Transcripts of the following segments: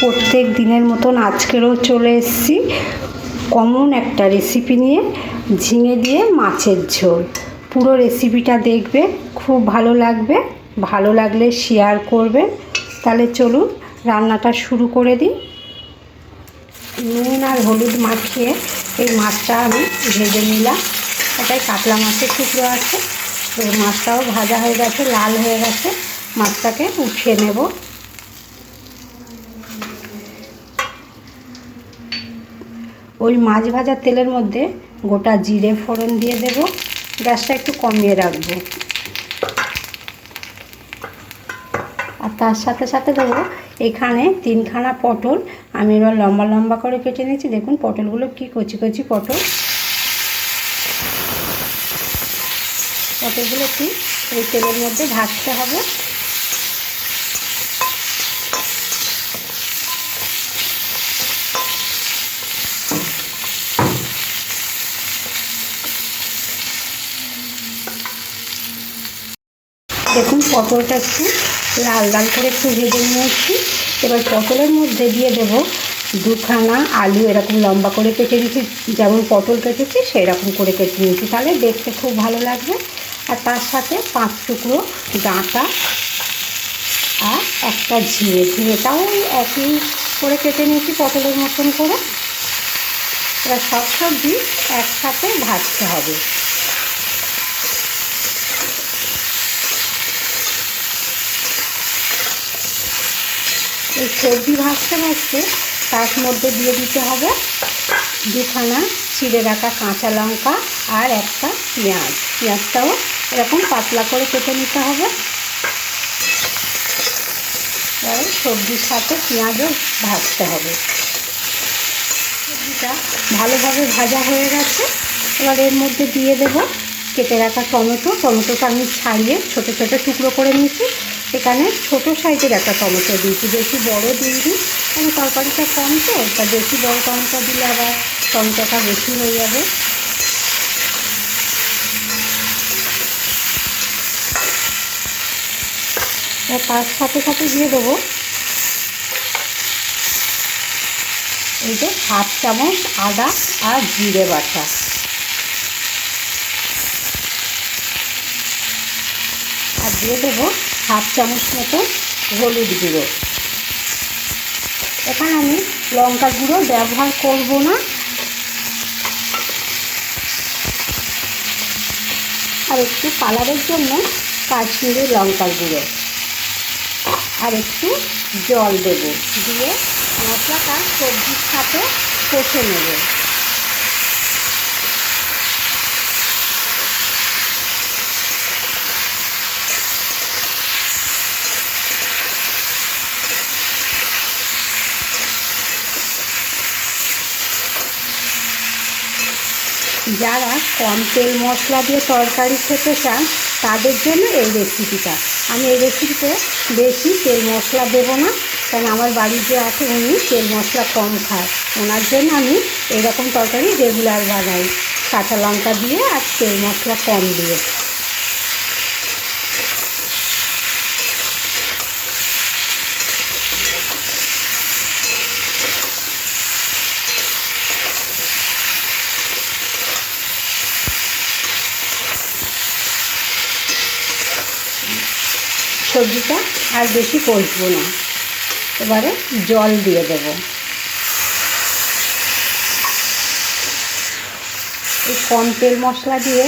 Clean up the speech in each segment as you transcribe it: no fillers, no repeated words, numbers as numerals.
প্রত্যেক দিনের মতন আজকেরও চলে এসেছি কমন একটা রেসিপি নিয়ে, ঝিঙে দিয়ে মাছের ঝোল। পুরো রেসিপিটা দেখবে, খুব ভালো লাগবে। ভালো লাগলে শেয়ার করবেন। তাহলে চলুন রান্নাটা শুরু করে দিই। নুন আর হলুদ মাখিয়ে এই মাছটা আমি ভেজে নিলাম। এটাই কাতলা মাছের টুকরো আছে। তো মাছটাও ভাজা হয়ে গেছে, লাল হয়ে গেছে। মাছটাকে উঠিয়ে নেব। ওই মাছ ভাজার তেলের মধ্যে গোটা জিরে ফোড়ন দিয়ে দেব। গ্যাসটা একটু কমিয়ে রাখবো। আর তার সাথে সাথে দেবো এখানে 3খানা পটল আমি এবার লম্বা লম্বা করে কেটে নিয়েছি। দেখুন পটলগুলো কি কচি কচি পটল। পটলগুলো কি এই তেলের মধ্যে ভাজতে হবে। দেখুন পটলটা একটু লাল লাল করে একটু ভেজে নিয়েছি। এবার পটলের মধ্যে দিয়ে দেবো 2খানা আলু এরকম লম্বা করে কেটে নিয়েছি। যেমন পটল কেটেছি সেই রকম করে কেটে নিয়েছি, তাহলে দেখতে খুব ভালো লাগবে। আর তার সাথে 5 টুকরো ডাঁটা আর একটা ঝিঙেটাও একই করে কেটে নিয়েছি পটলের মতন করে। এবার সব সবজি একসাথে ভাজতে হবে। এই সবজি ভাজতে ভাজতে তার মধ্যে দিয়ে দিতে হবে 2খানা চিড়ে রাখা কাঁচা লঙ্কা আর একটা পেঁয়াজ। পেঁয়াজটাও এরকম পাতলা করে কেটে নিতে হবে। এবার সবজির সাথে পেঁয়াজও ভাজতে হবে। সবজিটা ভালোভাবে ভাজা হয়ে গেছে। এবার এর মধ্যে দিয়ে দেব কেটে রাখা টমেটোটা আমি ছাড়িয়ে ছোটো ছোটো টুকরো করে নিয়েছি। এখানে ছোটো সাইজের একটা টমেটো দিয়েছি, বেশি বড় দিইনি, কারণ তরকারিটা কম তো, তা বেশি বড় টমেটো দিলে আবার টমেটোটা বেশি হয়ে যাবে। তার সাথে সাথে দিয়ে দেবো এই যে 1/2 চামচ আদা আর জিরে বাটা। আর দিয়ে দেবো 1/2 চামচ মতো হলুদ গুঁড়ো। এখানে আমি লঙ্কা গুঁড়ো ব্যবহার করব না। আর একটু কালারের জন্য কাশ্মীরি লঙ্কার গুঁড়ো আর একটু জল দেব, দিয়ে মশলাটা সবজির সাথে কষে নেব। যারা কম তেল মশলা দিয়ে তরকারি খেতে চান তাদের জন্য এই রেসিপিটা। আমি এই রেসিপিতে বেশি তেল মশলা দেবো না, কারণ আমার বাড়ির যে আছে উনি তেল মশলা কম খায়। ওনার জন্য আমি এইরকম তরকারি রেগুলার বানাই, কাঁচা লঙ্কা দিয়ে আর তেল মশলা কম দিয়ে। সবজিটা আর বেশি কষবো না। এবারে জল দিয়ে দেব। এই কম তেল মশলা দিয়ে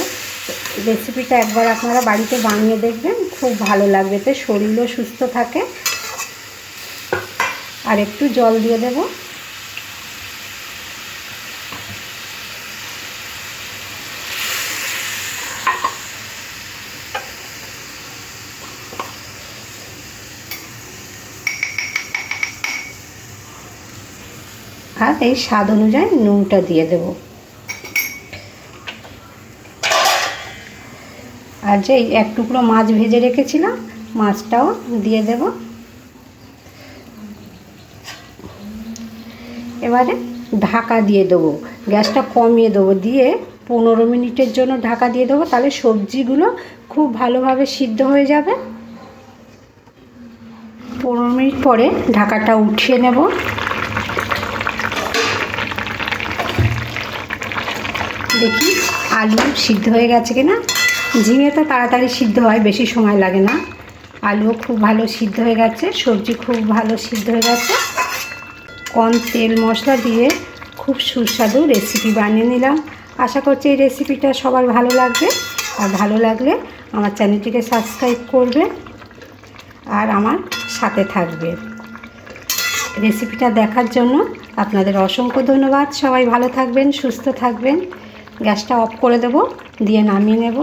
রেসিপিটা একবার আপনারা বাড়িতে বানিয়ে দেখবেন, খুব ভালো লাগবে। এতে শরীরও সুস্থ থাকে। আর একটু জল দিয়ে দেব। আর এই স্বাদ অনুযায়ী নুনটা দিয়ে দেব। আর যে 1 টুকরো মাছ ভেজে রেখেছিলাম মাছটাও দিয়ে দেব। এবারে ঢাকা দিয়ে দেবো, গ্যাসটা কমিয়ে দেবো, দিয়ে 15 মিনিটের জন্য ঢাকা দিয়ে দেবো। তাহলে সবজিগুলো খুব ভালোভাবে সিদ্ধ হয়ে যাবে। 15 মিনিট পরে ঢাকাটা উঠিয়ে নেব। দেখি আলু সিদ্ধ হয়ে গেছে কিনা। ঝিঙে তো তাড়াতাড়ি সিদ্ধ হয়, বেশি সময় লাগে না। আলুও খুব ভালো সিদ্ধ হয়ে গেছে, সবজি খুব ভালো সিদ্ধ হয়ে গেছে। কম তেল মশলা দিয়ে খুব সুস্বাদু রেসিপি বানিয়ে নিলাম। আশা করছি এই রেসিপিটা সবার ভালো লাগবে। আর ভালো লাগলে আমার চ্যানেলটিকে সাবস্ক্রাইব করবে আর আমার সাথে থাকবে। রেসিপিটা দেখার জন্য আপনাদের অসংখ্য ধন্যবাদ। সবাই ভালো থাকবেন, সুস্থ থাকবেন। গ্যাসটা অফ করে দেব, দিয়ে নামিয়ে নেব।